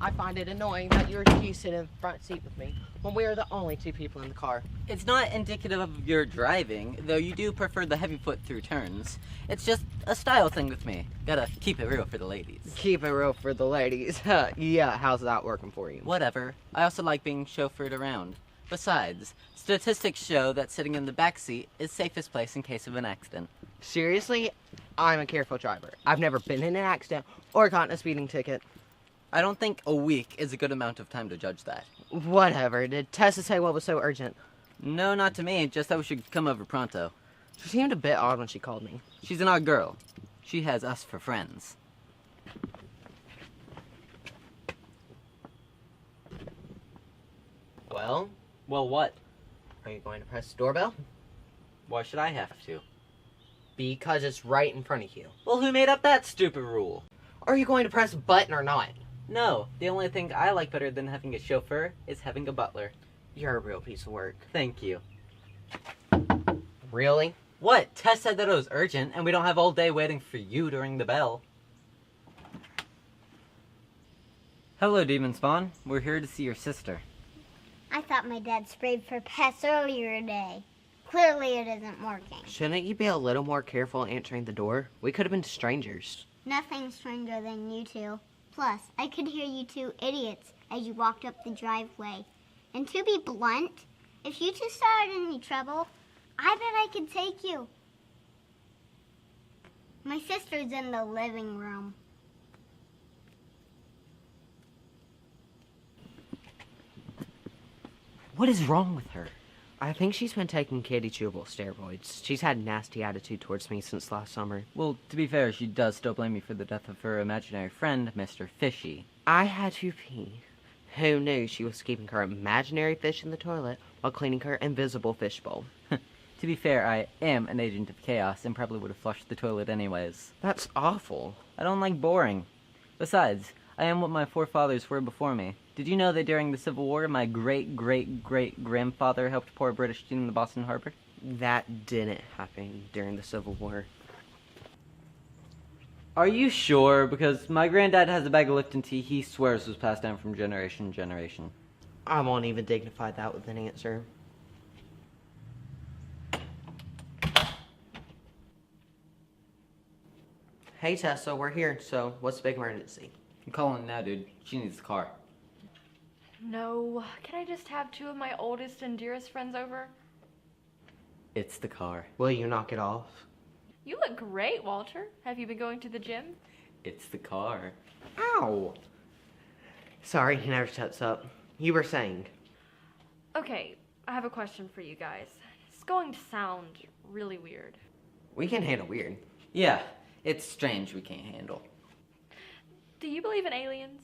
I find it annoying that you refuse to sit in the front seat with me when we are the only two people in the car. It's not indicative of your driving, though you do prefer the heavy foot through turns. It's just a style thing with me. Gotta keep it real for the ladies. Keep it real for the ladies. Yeah, how's that working for you? Whatever. I also like being chauffeured around. Besides, statistics show that sitting in the back seat is safest place in case of an accident. Seriously, I'm a careful driver. I've never been in an accident or gotten a speeding ticket. I don't think a week is a good amount of time to judge that. Whatever. Did Tessa say what was so urgent? No, not to me, just that we should come over pronto. She seemed a bit odd when she called me. She's an odd girl. She has us for friends. Well, What? are you going to press the doorbell? Why should I have to? Because it's right in front of you. Well, who made up that stupid rule? Are you going to press a button or not? No, the only thing I like better than having a chauffeur is having a butler. You're a real piece of work. Thank you. Really? What? Tess said that it was urgent, and we don't have all day waiting for you to ring the bell. Hello, Demon Spawn. We're here to see your sister. I thought my dad sprayed for pests earlier today. Clearly it isn't working. Shouldn't you be a little more careful answering the door? We could have been strangers. Nothing stranger than you two. Plus, I could hear you two idiots as you walked up the driveway. And to be blunt, if you two started any trouble, I bet I could take you. My sister's in the living room. What is wrong with her? I think she's been taking Kitty Chewable steroids. She's had a nasty attitude towards me since last summer. Well, to be fair, she does still blame me for the death of her imaginary friend, Mr. Fishy. I had to pee. Who knew she was keeping her imaginary fish in the toilet while cleaning her invisible fishbowl? To be fair, I am an agent of chaos and probably would have flushed the toilet anyways. That's awful. I don't like boring. Besides, I am what my forefathers were before me. Did you know that during the Civil War, my great-great-great-grandfather helped pour a British steam in the Boston Harbor? That didn't happen during the Civil War. Are you sure? Because my granddad has a bag of Lipton tea he swears was passed down from generation to generation. I won't even dignify that with an answer. Hey Tessa, we're here, so what's the big emergency? I'm calling now, dude. She needs the car. No, can I just have two of my oldest and dearest friends over? It's the car. Will you knock it off? You look great, Walter. Have you been going to the gym? It's the car. Ow! Sorry, he never shuts up. You were saying. Okay, I have a question for you guys. It's going to sound really weird. We can handle weird. Yeah, it's strange we can't handle. Do you believe in aliens?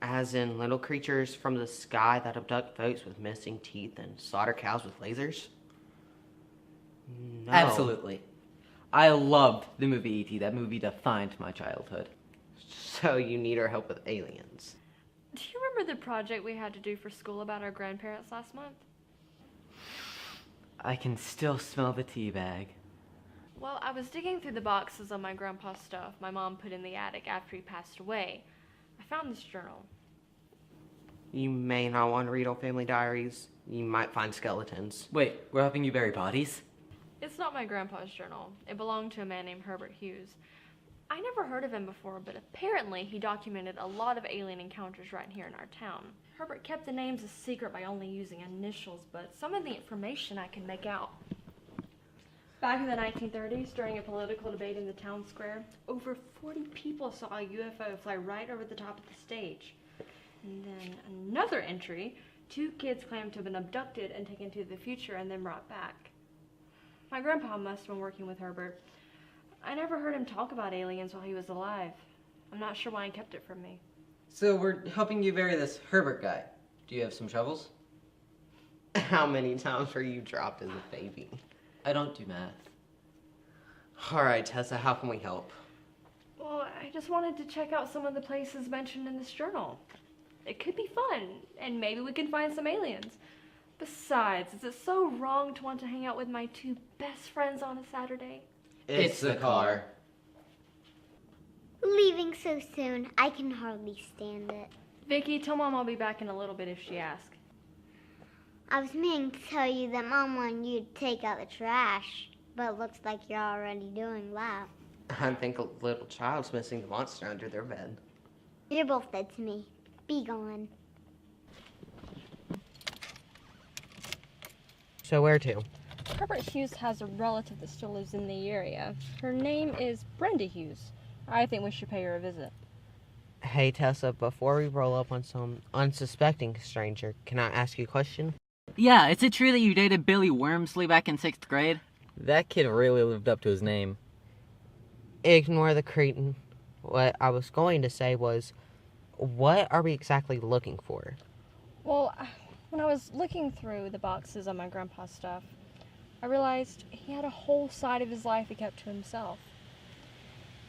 As in little creatures from the sky that abduct folks with missing teeth and slaughter cows with lasers? No. Absolutely. I loved the movie E.T. That movie defined my childhood. So you need our help with aliens. Do you remember the project we had to do for school about our grandparents last month? I can still smell the tea bag. Well, I was digging through the boxes of my grandpa's stuff my mom put in the attic after he passed away. I found this journal. You may not want to read old family diaries. You might find skeletons. Wait, we're helping you bury bodies? It's not my grandpa's journal. It belonged to a man named Herbert Hughes. I never heard of him before, but apparently he documented a lot of alien encounters right here in our town. Herbert kept the names a secret by only using initials, but some of the information I can make out. Back in the 1930s, during a political debate in the town square, over 40 people saw a UFO fly right over the top of the stage. And then another entry, 2 kids claimed to have been abducted and taken to the future and then brought back. My grandpa must have been working with Herbert. I never heard him talk about aliens while he was alive. I'm not sure why he kept it from me. So we're helping you bury this Herbert guy. Do you have some shovels? How many times were you dropped as a baby? I don't do math. Alright, Tessa, how can we help? Well, I just wanted to check out some of the places mentioned in this journal. It could be fun, and maybe we can find some aliens. Besides, is it so wrong to want to hang out with my 2 best friends on a Saturday? It's the car. Leaving so soon, I can hardly stand it. Vicky, tell Mom I'll be back in a little bit if she asks. I was meaning to tell you that Mom wanted you to take out the trash, but it looks like you're already doing that. I think a little child's missing the monster under their bed. You're both dead to me. Be gone. So where to? Herbert Hughes has a relative that still lives in the area. Her name is Brenda Hughes. I think we should pay her a visit. Hey, Tessa, before we roll up on some unsuspecting stranger, can I ask you a question? Yeah, is it true that you dated Billy Wormsley back in 6th grade? That kid really lived up to his name. Ignore the cretin. What I was going to say was, what are we exactly looking for? Well, when I was looking through the boxes of my grandpa's stuff, I realized he had a whole side of his life he kept to himself.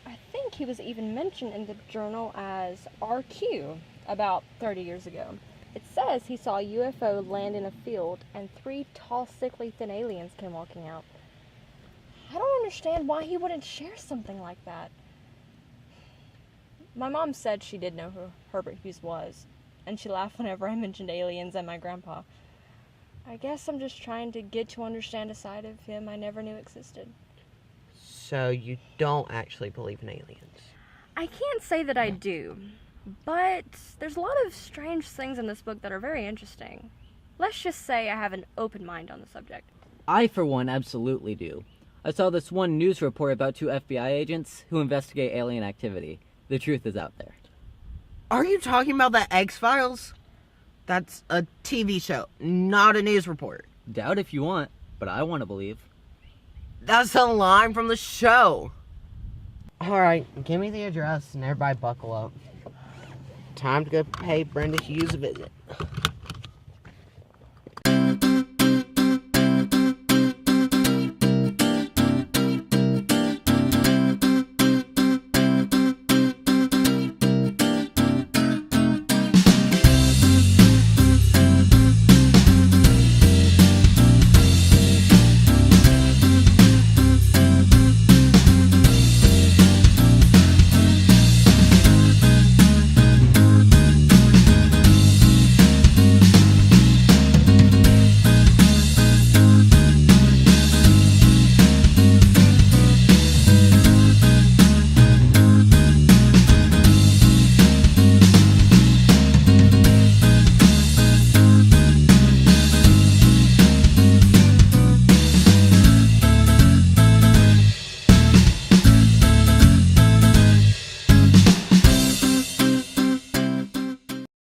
I think he was even mentioned in the journal as RQ about 30 years ago. It says he saw a UFO land in a field and 3 tall, sickly, thin aliens came walking out. I don't understand why he wouldn't share something like that. My mom said she did know who Herbert Hughes was, and she laughed whenever I mentioned aliens and my grandpa. I guess I'm just trying to get to understand a side of him I never knew existed. So you don't actually believe in aliens? I can't say that I do, but there's a lot of strange things in this book that are very interesting. Let's just say I have an open mind on the subject. I, for one, absolutely do. I saw this one news report about 2 FBI agents who investigate alien activity. The truth is out there. Are you talking about the X-Files? That's a TV show, not a news report. Doubt if you want, but I want to believe. That's a line from the show. Alright, give me the address and everybody buckle up. Time to go pay Brenda Hughes a visit.